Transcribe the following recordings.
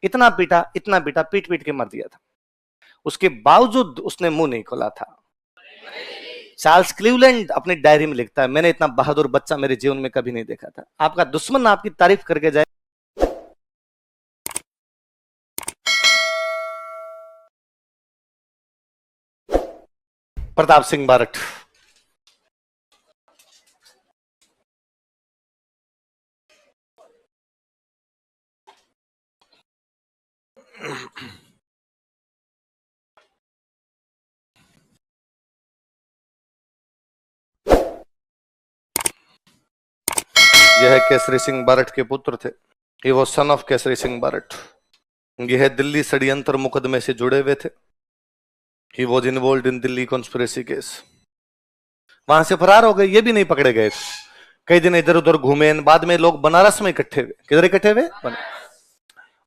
इतना पीटा, इतना पीटा, पीट पीट के मार दिया था। उसके बावजूद उसने मुंह नहीं खोला था। चार्ल्स क्लीवलैंड अपनी डायरी में लिखता है, मैंने इतना बहादुर बच्चा मेरे जीवन में कभी नहीं देखा था। आपका दुश्मन आपकी तारीफ करके जाए। प्रताप सिंह बारठ। यह केसरी सिंह बारठ के पुत्र थे। ये वो सन ऑफ केसरी सिंह बारठ। यह दिल्ली षड्यंत्र मुकदमे से जुड़े हुए थे। He was involve in Delhi conspiracy case. वहां से फरार हो गए, ये भी नहीं पकड़े गए। कई दिन इधर उधर घूमे। बाद में लोग बनारस में इकट्ठे हुए। किधर इकट्ठे हुए?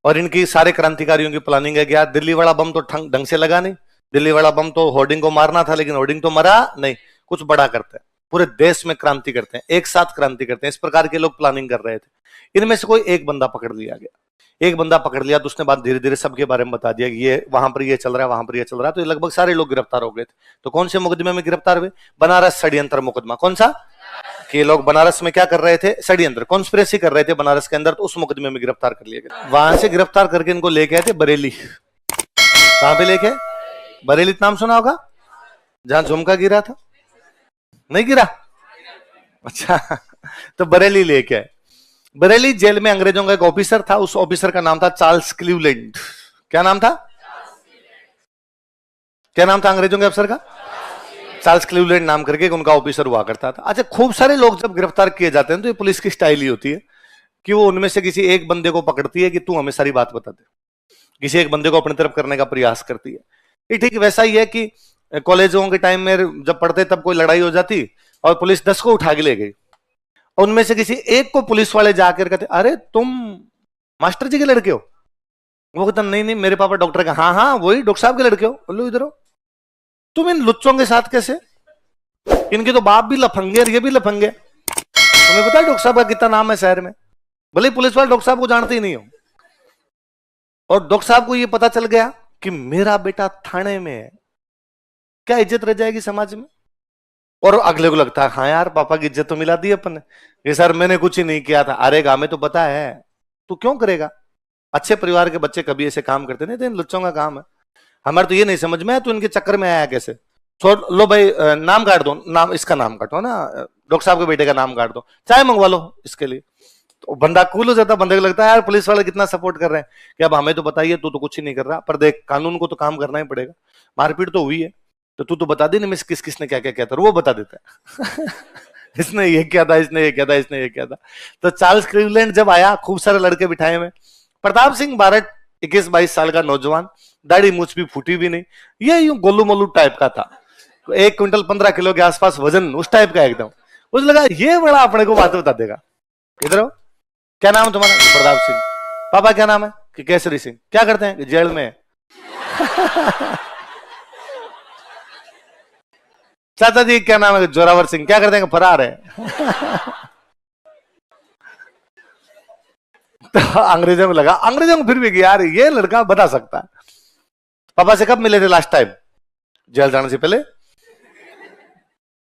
और इनकी सारे क्रांतिकारियों की प्लानिंग है कि यार दिल्ली वाला बम तो ढंग से लगा नहीं। दिल्ली वाला बम तो होर्डिंग को मारना था, लेकिन होर्डिंग तो मरा नहीं। कुछ बड़ा करते हैं, पूरे देश में क्रांति करते हैं, एक साथ क्रांति करते हैं। इस प्रकार के लोग प्लानिंग कर रहे थे। इनमें से कोई एक बंदा पकड़ लिया गया। एक बंदा पकड़ लिया तो उसने बाद धीरे धीरे सबके बारे में बता दिया कि ये वहां पर ये चल रहा है, वहां पर ये चल रहा है। तो लगभग सारे लोग गिरफ्तार हो गए थे। तो कौन से मुकदमे में गिरफ्तार हुए? बनारस षड्यंत्र मुकदमा। कौन सा? कि लोग बनारस में क्या कर रहे थे? षड्यंत्र, कॉन्स्पिरेसी कर रहे थे बनारस के अंदर। तो उस मुकदमे में गिरफ्तार कर लिया गया। वहां से गिरफ्तार करके इनको लेके आए थे बरेली। कहां पे लेके? बरेली नाम सुना होगा, जहां झुमका गिरा था। नहीं गिरा? अच्छा। तो बरेली लेके आए। बरेली जेल में अंग्रेजों का एक ऑफिसर था। उस ऑफिसर का नाम था चार्ल्स क्लीवलैंड। क्या नाम था? क्या नाम था अंग्रेजों के अफसर का? चार्ल्स क्लीवलैंड नाम करके उनका ऑफिसर हुआ करता था। अच्छा, खूब सारे लोग जब गिरफ्तार किए जाते हैं तो ये पुलिस की स्टाइल ही होती है कि वो उनमें से किसी एक बंदे को पकड़ती है कि तू हमें सारी बात बता दे। किसी एक बंदे को अपनी तरफ करने का प्रयास करती है। ये ठीक वैसा ही है कि कॉलेजों के टाइम में जब पढ़ते तब कोई लड़ाई हो जाती और पुलिस 10 को उठा के ले गई। उनमें से किसी एक को पुलिस वाले जाकर कहते, अरे तुम मास्टर जी के लड़के हो? वो कहता, नहीं नहीं मेरे पापा डॉक्टर का। हाँ हाँ वही डॉक्टर साहब के लड़के हो। बोलो इधर हो। तुम इन लुच्चों के साथ कैसे? इनके तो बाप भी लफंगे और ये भी लफंगे। तुम्हें पता है डॉक्टर साहब का कितना नाम है शहर में? भले पुलिस वाले डॉक्टर साहब को जानते ही नहीं हो। और डॉक्टर साहब को ये पता चल गया कि मेरा बेटा थाने में है, क्या इज्जत रह जाएगी समाज में? और अगले को लगता है हाँ यार पापा की इज्जत तो मिला दी अपन ने। ये सर मैंने कुछ ही नहीं किया था। अरे हमें तो पता है, तू क्यों करेगा? अच्छे परिवार के बच्चे कभी ऐसे काम करते नहीं थे। इन लुच्चों का काम है। हमारे तो ये नहीं समझ में है, तू इनके चक्कर में आया कैसे? छोड़ लो भाई, नाम काट दो, नाम इसका नाम काटो ना, डॉक्टर साहब के बेटे का नाम काट दो, चाय मंगवा लो इसके लिए। तो बंदा कूल हो जाता। बंदे को लगता है यार पुलिस वाले कितना सपोर्ट कर रहे हैं कि अब हमें तो बताइए, तू तो कुछ ही नहीं कर रहा, पर देख कानून को तो काम करना ही पड़ेगा। मारपीट तो हुई है तो तू तो बता दे ना, किस किसने क्या क्या किया था। वो बता देता है। इसने ये किया था, इसने ये किया था, इसने ये किया था। तो चार्ल्स क्लीवलैंड जब आया, खूब सारे लड़के बिठाए हुए। प्रताप सिंह बारठ 21-22 साल का नौजवान, दाढ़ी मूछ भी फूटी भी नहीं, ये यूं गोलू मोलू टाइप का था। 1 क्विंटल 15 किलो के आसपास वजन, उस टाइप का एकदम। उसे लगा ये बड़ा अपने को बात बता देगा। इधर हो, क्या नाम है तुम्हारा? प्रताप सिंह। पापा क्या नाम है? कि केसरी सिंह। क्या करते हैं? कि जेल में। चाचा जी क्या नाम है? जोरावर सिंह। क्या करते हैं? फरार है। तो अंग्रेजों को लगा, अंग्रेजों को फिर भी यार ये लड़का बता सकता है। पापा से कब मिले थे लास्ट टाइम? जेल जाने से पहले।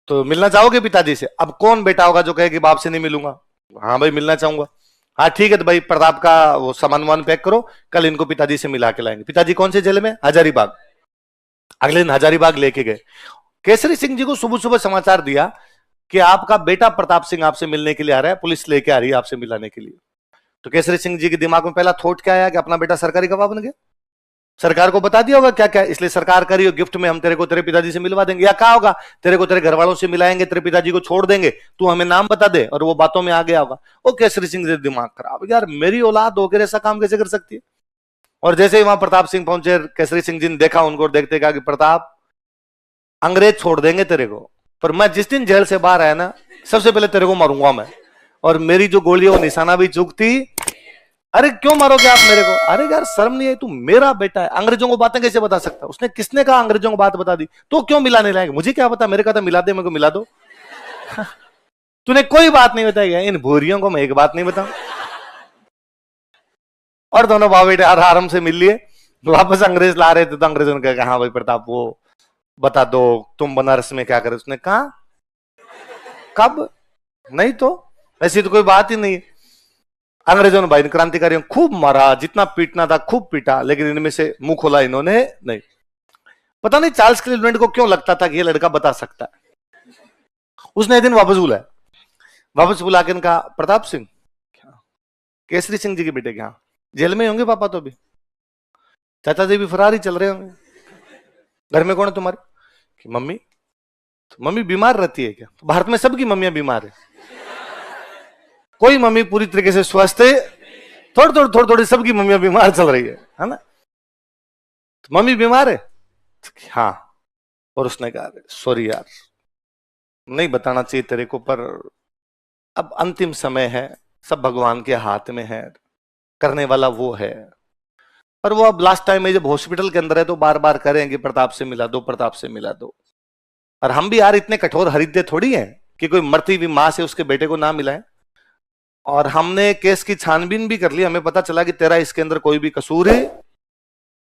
तो मिलना चाहोगे पिताजी से? अब कौन बेटा होगा जो कहे कि बाप से नहीं मिलूंगा? हाँ भाई मिलना चाहूंगा। हाँ ठीक है, तो भाई प्रताप का वो सामान वामान पैक करो, कल इनको पिताजी से मिला के लाएंगे। पिताजी कौन से जेल में? हजारीबाग। अगले दिन हजारीबाग लेके गए। केसरी सिंह जी को सुबह सुबह समाचार दिया कि आपका बेटा प्रताप सिंह आपसे मिलने के लिए आ रहा है, पुलिस लेके आ रही है आपसे मिलाने के लिए। तो केसरी सिंह जी के दिमाग में पहला थॉट क्या आया कि अपना बेटा सरकारी गवाह बन गया, सरकार को बता दिया होगा क्या क्या, इसलिए सरकार करी और गिफ्ट में हम तेरे को तेरे पिताजी से मिलवा देंगे। या क्या होगा, तेरे को तेरे घर वालों से मिलाएंगे, तेरे पिताजी को छोड़ देंगे, तू हमें नाम बता दे। और वो बातों में आ गया होगा। ओ केसरी सिंह जी दिमाग खराब, यार मेरी औलाद होकर ऐसा काम कैसे कर सकती है? और जैसे ही वहां प्रताप सिंह पहुंचे, केसरी सिंह जी ने देखा उनको, देखते कहा कि प्रताप अंग्रेज छोड़ देंगे तेरे को, पर मैं जिस दिन जेल से बाहर आया ना, सबसे पहले तेरे को मारूंगा मैं। और मेरी जो गोली वो निशाना भी चूकती। अरे क्यों मारोगे आप मेरे को? अरे यार शर्म नहीं है, तू मेरा बेटा है, अंग्रेजों को बातें कैसे बता सकता? उसने किसने कहा अंग्रेजों को बात बता दी? तो क्यों मिलाने लाएंगे? मुझे क्या पता, मेरे कहता मिला दे, मेरे को मिला दो। तूने कोई बात नहीं बताई। इन भूरियों को मैं एक बात नहीं बताऊं। और दोनों बाप बेटे आराम से मिल लिए। वापस अंग्रेज ला रहे थे तो अंग्रेजों ने कहा हाँ भाई प्रताप वो बता दो तुम बनारस में क्या करे। उसने कहा कब, नहीं तो ऐसी तो कोई बात ही नहीं है। अंग्रेजों ने भाई क्रांतिकारियों खूब मारा, जितना पीटना था खूब पीटा, लेकिन इनमें से मुंह खोला इन्होंने नहीं। पता नहीं चार्ल्स क्लीवलैंड को क्यों लगता था कि ये लड़का बता सकता है। उसने एक दिन वापस बुलाया, वापस बुला के कहा प्रताप सिंह, केसरी सिंह जी के बेटे क्या जेल में होंगे पापा तो भी, चाचा जी भी फरार ही चल रहे होंगे, घर में कौन है तुम्हारे? कि मम्मी। तो मम्मी बीमार रहती है क्या? तो भारत में सबकी मम्मियां बीमार है, कोई मम्मी पूरी तरीके से स्वस्थ है, थोड़ी थोड़ी सबकी मम्मियां बीमार चल रही है ना। तो मम्मी बीमार है? तो हाँ। और उसने कहा सॉरी यार नहीं बताना चाहिए तेरे को, पर अब अंतिम समय है, सब भगवान के हाथ में है, करने वाला वो है। पर वो अब लास्ट टाइम में जब हॉस्पिटल के अंदर है तो बार बार करेंगे प्रताप से मिला दो, प्रताप से मिला दो। और हम भी यार इतने कठोर हृदय थोड़ी हैं कि कोई मरती हुई मां से उसके बेटे को ना मिलाए। और हमने केस की छानबीन भी कर ली, हमें पता चला कि तेरा इसके अंदर कोई भी कसूर है,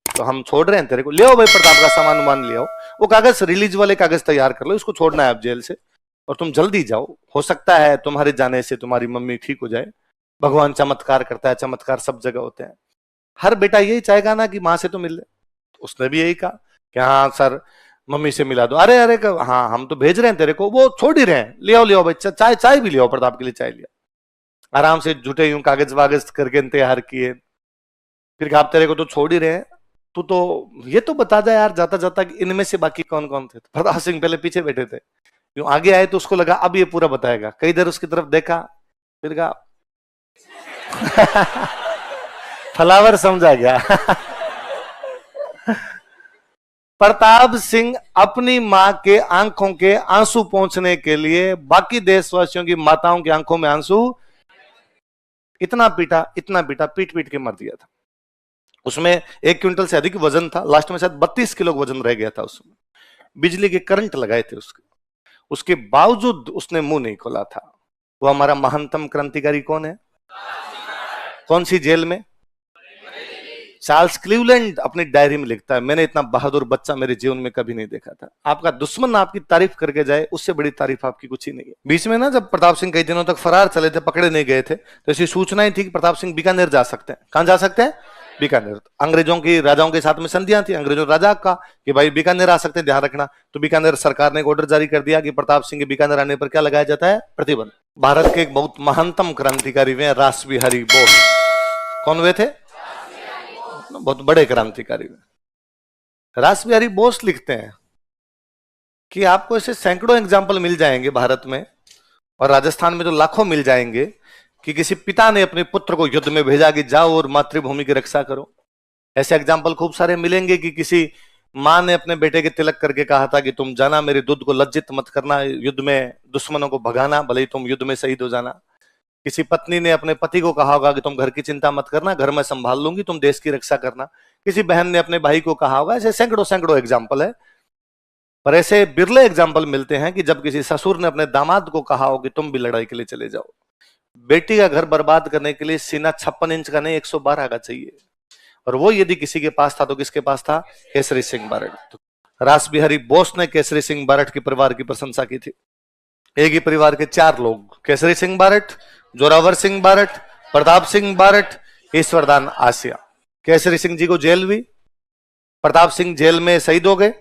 तो हम छोड़ रहे हैं तेरे को। ले आओ भाई प्रताप का सामान वामान ले आओ, वो कागज रिलीज वाले कागज तैयार कर लो, इसको छोड़ना है आप जेल से और तुम जल्दी जाओ, हो सकता है तुम्हारे जाने से तुम्हारी मम्मी ठीक हो जाए। भगवान चमत्कार करता है, चमत्कार सब जगह होते हैं। हर बेटा यही चाहेगा ना कि मां से तो मिल ले। उसने भी यही कहा कि हाँ सर मम्मी से मिला दो। अरे अरे हाँ हम तो भेज रहे हैं तेरे को, वो छोड़ ही रहे हैं, ले आओ बच्चा, चाय चाय भी ले आओ, प्रताप के लिए चाय लिया। आराम से जुटे यूं कागज वागज करके तैयार किए। फिर कहा तेरे को तो छोड़ ही रहे हैं, तू तो ये तो बता दे यार जाता जाता कि इनमें से बाकी कौन कौन थे। प्रताप सिंह पहले पीछे बैठे थे, यूं आगे आए तो उसको लगा अब ये पूरा बताएगा, कई देर उसकी तरफ देखा, फिर कहा फ्लावर समझा गया। प्रताप सिंह अपनी मां के आंखों के आंसू पहुंचने के लिए बाकी देशवासियों की माताओं की आंखों में आंसू, इतना पीटा पीट पीट के मर दिया था। उसमें 1 क्विंटल से अधिक वजन था, लास्ट में शायद 32 किलो वजन रह गया था उसमें। बिजली के करंट लगाए थे उसके बावजूद उसने मुंह नहीं खोला था। वो हमारा महानतम क्रांतिकारी कौन है? कौन सी जेल में? चार्ल्स क्लीवलैंड अपनी डायरी में लिखता है मैंने इतना बहादुर बच्चा मेरे जीवन में कभी नहीं देखा था। आपका दुश्मन आपकी तारीफ करके जाए उससे बड़ी तारीफ आपकी कुछ ही नहीं है। बीच में ना जब प्रताप सिंह कई दिनों तक फरार चले थे, पकड़े नहीं गए थे, तो ऐसी सूचनाएं थी कि प्रताप सिंह बीकानेर जा सकते हैं। कहां जा सकते हैं? बीकानेर। अंग्रेजों की राजाओं के साथ में संधियां थी, अंग्रेजों राजा का कि भाई बीकानेर आ सकते हैं, ध्यान रखना। तो बीकानेर सरकार ने एक ऑर्डर जारी कर दिया कि प्रताप सिंह के बीकानेर आने पर क्या लगाया जाता है? प्रतिबंध। भारत के एक बहुत महानतम क्रांतिकारी हुए रास बिहारी बोस। कौन हुए थे? बहुत बड़े क्रांतिकारी। रास बिहारी बोस लिखते हैं कि आपको ऐसे सैकड़ों एग्जाम्पल मिल जाएंगे भारत में और राजस्थान में तो लाखों मिल जाएंगे कि किसी पिता ने अपने पुत्र को युद्ध में भेजा कि जाओ और मातृभूमि की रक्षा करो। ऐसे एग्जाम्पल खूब सारे मिलेंगे कि किसी मां ने अपने बेटे के तिलक करके कहा था कि तुम जाना मेरे दूध को लज्जित मत करना, युद्ध में दुश्मनों को भगाना, भले ही तुम युद्ध में शहीद हो जाना। किसी पत्नी ने अपने पति को कहा होगा कि तुम घर की चिंता मत करना, घर में संभाल लूंगी, तुम देश की रक्षा करना। किसी बहन ने अपने भाई को कहा होगा। ऐसे सैकड़ों सैकड़ों एग्जाम्पल है, पर ऐसे बिरले एग्जाम्पल मिलते हैं कि जब किसी ससुर ने अपने दामाद को कहा हो कि तुम भी लड़ाई के लिए चले जाओ। बेटी का घर बर्बाद करने के लिए सीना 56 इंच का नहीं 112 का चाहिए, और वो यदि किसी के पास था तो किसके पास था? केसरी सिंह बारट। तो रास बिहारी बोस ने केसरी सिंह बारट के परिवार की प्रशंसा की थी। एक ही परिवार के 4 लोग, केसरी सिंह बारट, जोरावर सिंह बारट, प्रताप सिंह बारट, ईश्वरदान आसिया। केसरी सिंह जी को जेल हुई, प्रताप सिंह जेल में शहीद हो गए,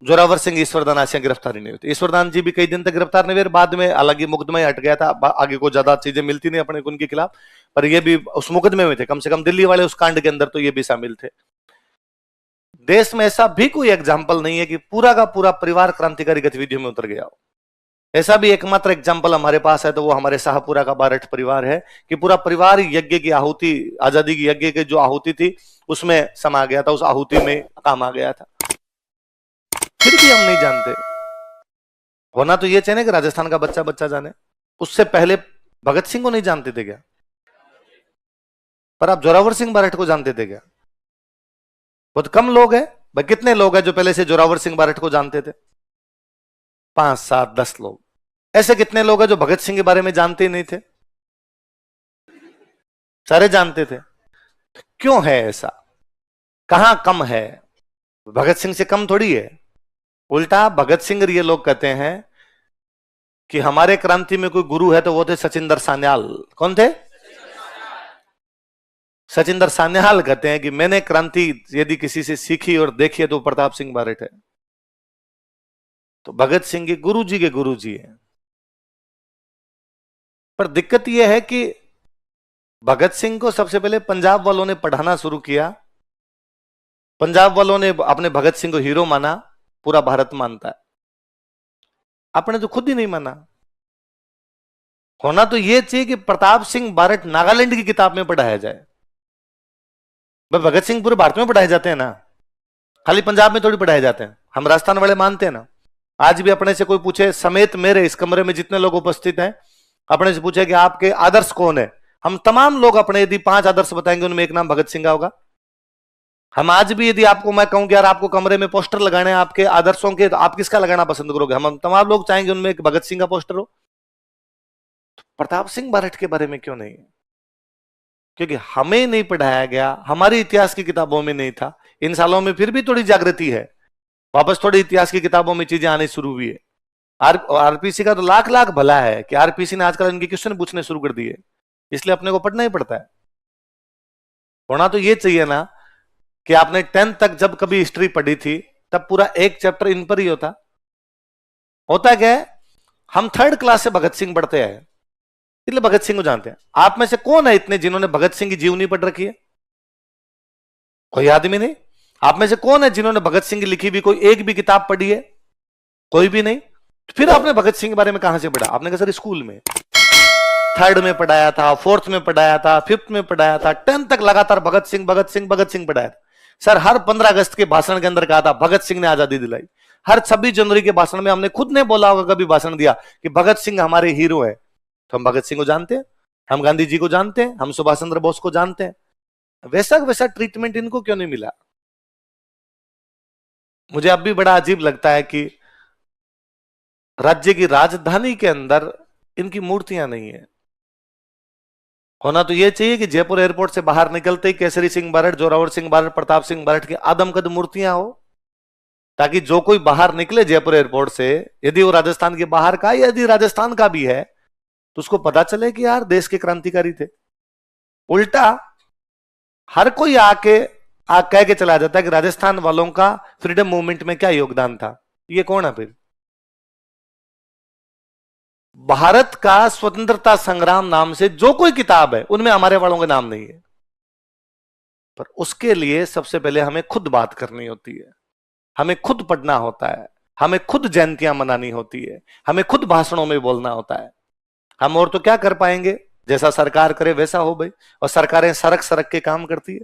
जोरावर सिंह ईश्वरदान आसिया गिरफ्तारी नहीं होती। ईश्वरदान जी भी कई दिन तक गिरफ्तार नहीं हुए, बाद में हालांकि मुकदमा हट गया था, आगे को ज्यादा चीजें मिलती नहीं अपने उनके खिलाफ, पर ये भी उस मुकदमे में थे। कम से कम दिल्ली वाले उस कांड के अंदर तो ये भी शामिल थे। देश में ऐसा भी कोई एग्जाम्पल नहीं है कि पूरा का पूरा परिवार क्रांतिकारी गतिविधियों में उतर गया हो। ऐसा भी एकमात्र एग्जाम्पल हमारे पास है तो वो हमारे शाहपुरा का बारट परिवार है कि पूरा परिवार यज्ञ की आहुति, आजादी की यज्ञ की जो आहुति थी उसमें समा गया था, उस आहुति में काम आ गया था। फिर भी हम नहीं जानते। होना तो ये चाहिए कि राजस्थान का बच्चा बच्चा जाने। उससे पहले भगत सिंह को नहीं जानते थे क्या? पर आप जोरावर सिंह बारट को जानते थे क्या? बहुत कम लोग हैं भाई। कितने लोग हैं जो पहले से जोरावर सिंह बारट को जानते थे? 5, 7, 10 लोग। ऐसे कितने लोग हैं जो भगत सिंह के बारे में जानते ही नहीं थे? सारे जानते थे। क्यों है ऐसा? कहां कम है? भगत सिंह से कम थोड़ी है। उल्टा भगत सिंह ये लोग कहते हैं कि हमारे क्रांति में कोई गुरु है तो वो थे सचिंदर सान्याल। कौन थे? सचिंदर सान्याल कहते हैं कि मैंने क्रांति यदि किसी से सीखी और देखी है तो प्रताप सिंह बारट है। तो भगत सिंह के गुरु जी है। पर दिक्कत यह है कि भगत सिंह को सबसे पहले पंजाब वालों ने पढ़ाना शुरू किया। पंजाब वालों ने अपने भगत सिंह को हीरो माना, पूरा भारत मानता है। आपने तो खुद ही नहीं माना। होना तो यह चाहिए कि प्रताप सिंह बारट नागालैंड की किताब में पढ़ाया जाए। भाई भगत सिंह पूरे भारत में पढ़ाए जाते हैं ना, खाली पंजाब में थोड़ी पढ़ाए जाते हैं। हम राजस्थान वाले मानते हैं ना। आज भी अपने से कोई पूछे, समेत मेरे इस कमरे में जितने लोग उपस्थित हैं, अपने से पूछे कि आपके आदर्श कौन है, हम तमाम लोग अपने यदि 5 आदर्श बताएंगे, उनमें एक नाम भगत सिंह का होगा। हम आज भी यदि आपको मैं कहूं कि यार आपको कमरे में पोस्टर लगाने हैं आपके आदर्शों के, तो आप किसका लगाना पसंद करोगे? हम तमाम लोग चाहेंगे उनमें एक भगत सिंह का पोस्टर हो। तो प्रताप सिंह बारट के बारे में क्यों नहीं? क्योंकि हमें नहीं पढ़ाया गया, हमारी इतिहास की किताबों में नहीं था। इन सालों में फिर भी थोड़ी जागृति है, वापस थोड़ी इतिहास की किताबों में चीजें आनी शुरू हुई है। आरपीसी का तो लाख लाख भला है कि आरपीसी ने आजकल इनके क्वेश्चन पूछने शुरू कर दिए, इसलिए अपने को पढ़ना ही पड़ता है। होना तो ये चाहिए ना कि आपने 10th तक जब कभी हिस्ट्री पढ़ी थी तब पूरा एक चैप्टर इन पर ही होता। होता क्या है, हम 3rd क्लास से भगत सिंह पढ़ते हैं, इसलिए भगत सिंह को जानते हैं। आप में से कौन है इतने जिन्होंने भगत सिंह की जीवनी पढ़ रखी है? कोई आदमी नहीं। आप में से कौन है जिन्होंने भगत सिंह की लिखी भी कोई एक भी किताब पढ़ी है? कोई भी नहीं। तो फिर आपने भगत सिंह के बारे में कहां से पढ़ा? आपने कहा सर स्कूल में 3rd में पढ़ाया था, 4th में पढ़ाया था, 5th में पढ़ाया था, 10th तक लगातार भगत सिंह भगत सिंह भगत सिंह पढ़ाया था। सर हर 15 अगस्त के भाषण के अंदर कहा था भगत सिंह ने आजादी दिलाई। हर 26 जनवरी के भाषण में हमने खुद ने बोला होगा, कभी भाषण दिया कि भगत सिंह हमारे हीरो है। तो हम भगत सिंह को जानते हैं, हम गांधी जी को जानते हैं, हम सुभाष चंद्र बोस को जानते हैं। वैसा वैसा ट्रीटमेंट इनको क्यों नहीं मिला? मुझे अब भी बड़ा अजीब लगता है कि राज्य की राजधानी के अंदर इनकी मूर्तियां नहीं है। होना तो यह चाहिए कि जयपुर एयरपोर्ट से बाहर निकलते ही केसरी सिंह बारट, जोरावर सिंह बारट, प्रताप सिंह बारट की आदमकद मूर्तियां हो, ताकि जो कोई बाहर निकले जयपुर एयरपोर्ट से, यदि वो राजस्थान के बाहर का यदि राजस्थान का भी है, तो उसको पता चले कि यार देश के क्रांतिकारी थे। उल्टा हर कोई आके कह के चला जाता है कि राजस्थान वालों का फ्रीडम मूवमेंट में क्या योगदान था। ये कौन है फिर? भारत का स्वतंत्रता संग्राम नाम से जो कोई किताब है उनमें हमारे वालों के नाम नहीं है। पर उसके लिए सबसे पहले हमें खुद बात करनी होती है, हमें खुद पढ़ना होता है, हमें खुद जयंतियां मनानी होती है, हमें खुद भाषणों में बोलना होता है। हम और तो क्या कर पाएंगे? जैसा सरकार करे वैसा हो भाई। और सरकारें सरक सरक के काम करती है,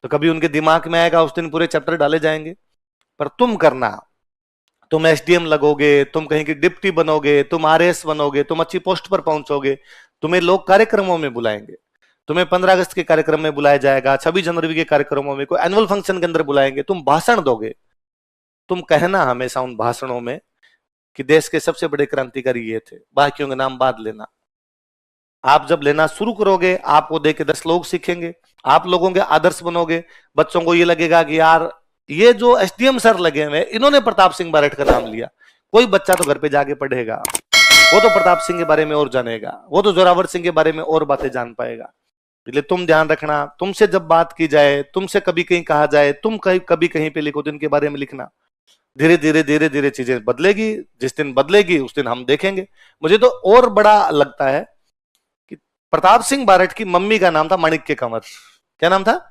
तो कभी उनके दिमाग में आएगा उस दिन पूरे चैप्टर डाले जाएंगे। पर तुम करना, तुम एसडीएम लगोगे, तुम कहीं की डिप्टी बनोगे, तुम आरएस बनोगे, तुम अच्छी पोस्ट पर पहुंचोगे, तुम्हें लोग कार्यक्रमों में बुलाएंगे, तुम्हें 15 अगस्त के कार्यक्रम में बुलाया जाएगा, 26 जनवरी के कार्यक्रमों में, कोई एनुअल फंक्शन के अंदर बुलाएंगे, तुम भाषण दोगे। तुम कहना हमेशा उन भाषणों में कि देश के सबसे बड़े क्रांतिकारी ये थे, बाकियों के नाम बाद लेना। आप जब लेना शुरू करोगे, आपको देख के 10 लोग सीखेंगे, आप लोगों के आदर्श बनोगे। बच्चों को ये लगेगा कि यार ये जो एसडीएम सर लगे हुए इन्होंने प्रताप सिंह बारट का नाम लिया। कोई बच्चा तो घर पे जाके पढ़ेगा, वो तो प्रताप सिंह के बारे में और जानेगा, वो तो जोरावर सिंह के बारे में और बातें जान पाएगा। इसलिए तुम ध्यान रखना, तुमसे जब बात की जाए, तुमसे कभी कहीं कहा जाए, तुम कभी कहीं पे लिखो तो इनके बारे में लिखना। धीरे धीरे धीरे धीरे चीजें बदलेगी, जिस दिन बदलेगी उस दिन हम देखेंगे। मुझे तो और बड़ा लगता है कि प्रताप सिंह बारट की मम्मी का नाम था माणिक्य कंवर। क्या नाम था?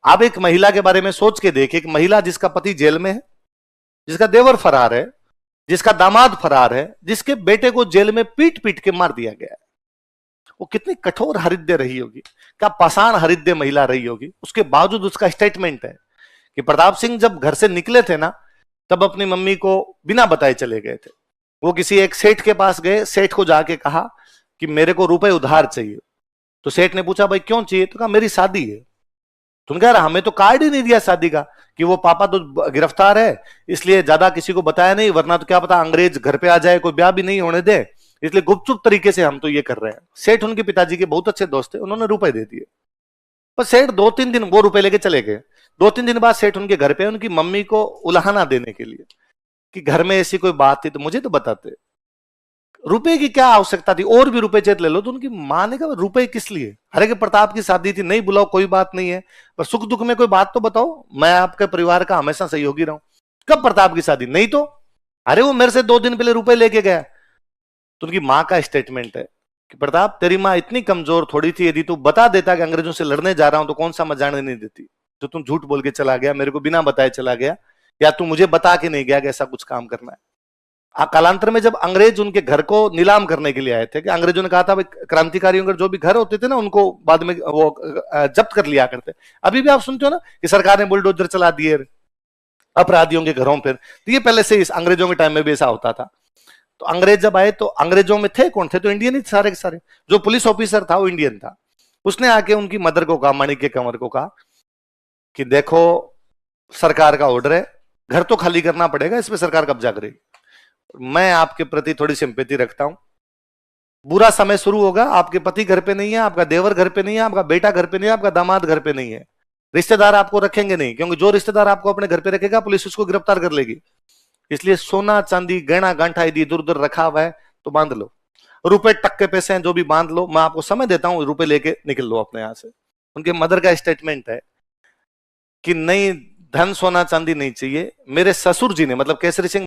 आप एक महिला के बारे में सोच के देखिए, एक महिला जिसका पति जेल में है, जिसका देवर फरार है, जिसका दामाद फरार है, जिसके बेटे को जेल में पीट पीट के मार दिया गया है। वो कितनी कठोर हृदय रही होगी, क्या पाषाण हृदय महिला रही होगी। उसके बावजूद उसका स्टेटमेंट है कि प्रताप सिंह जब घर से निकले थे ना, तब अपनी मम्मी को बिना बताए चले गए थे। वो किसी एक सेठ के पास गए, सेठ को जाके कहा कि मेरे को रुपए उधार चाहिए। तो सेठ ने पूछा भाई क्यों चाहिए? तो कहा मेरी शादी है। तुम कह रहा हमें तो कार्ड ही नहीं दिया शादी का, कि वो पापा तो गिरफ्तार है इसलिए ज्यादा किसी को बताया नहीं, वरना तो क्या पता अंग्रेज घर पे आ जाए, कोई ब्याह भी नहीं होने दे, इसलिए गुपचुप तरीके से हम तो ये कर रहे हैं। सेठ उनके पिताजी के बहुत अच्छे दोस्त थे, उन्होंने रुपए दे दिए। पर सेठ 2-3 दिन वो रुपए लेके चले गए। 2-3 दिन बाद सेठ उनके घर पे उनकी मम्मी को उलाहना देने के लिए कि घर में ऐसी कोई बात थी तो मुझे तो बताते, रुपए की क्या आवश्यकता थी, और भी रुपए चेत ले लो। तो उनकी मां ने कहा रुपए किस लिए, हरे के प्रताप की शादी थी, नहीं बुलाओ कोई बात नहीं है, पर सुख दुख में कोई बात तो बताओ, मैं आपके परिवार का हमेशा सहयोगी रहूं। कब प्रताप की शादी, नहीं तो अरे वो मेरे से 2 दिन पहले रुपए लेके गया। तो उनकी मां का स्टेटमेंट है कि प्रताप तेरी मां इतनी कमजोर थोड़ी थी, यदि तू बता देता कि अंग्रेजों से लड़ने जा रहा हूं तो कौन सा मैं जाने नहीं देती, तो तुम झूठ बोल के चला गया, मेरे को बिना बताए चला गया, या तू मुझे बता के नहीं गया कि ऐसा कुछ काम करना है। कालांतर में जब अंग्रेज उनके घर को नीलाम करने के लिए आए थे, कि अंग्रेजों ने कहा था क्रांतिकारियों के जो भी घर होते थे ना उनको बाद में वो जब्त कर लिया करते। अभी भी आप सुनते हो ना कि सरकार ने बुलडोजर चला दिए अपराधियों के घरों पर, तो ये पहले से इस अंग्रेजों के टाइम में भी ऐसा होता था। तो अंग्रेज जब आए तो अंग्रेजों में थे कौन, थे तो इंडियन ही सारे के सारे। जो पुलिस ऑफिसर था वो इंडियन था। उसने आके उनकी मदर को कहा, माणिक्य कंवर को कहा कि देखो सरकार का ऑर्डर है, घर तो खाली करना पड़ेगा, इसमें सरकार कब्जा करेगी, मैं आपके प्रति थोड़ी सिंपैथी रखता हूं, बुरा समय शुरू होगा, आपके पति घर पे नहीं है, आपका देवर घर पे नहीं है, आपका बेटा घर पे नहीं है, आपका दामाद घर पे नहीं है, रिश्तेदार आपको रखेंगे नहीं, क्योंकि जो रिश्तेदार आपको अपने घर पे रखेगा पुलिस उसको गिरफ्तार कर लेगी। इसलिए सोना चांदी गहना गांठा यदि इधर उधर रखा हुआ है तो बांध लो, रुपए टक्के पैसे हैं जो भी बांध लो, मैं आपको समय देता हूं, रुपए लेके निकल लो अपने यहां से। उनके मदर का स्टेटमेंट है कि नहीं, धन सोना चांदी नहीं चाहिए। मेरे ससुर जी ने, मतलब केसरी सिंह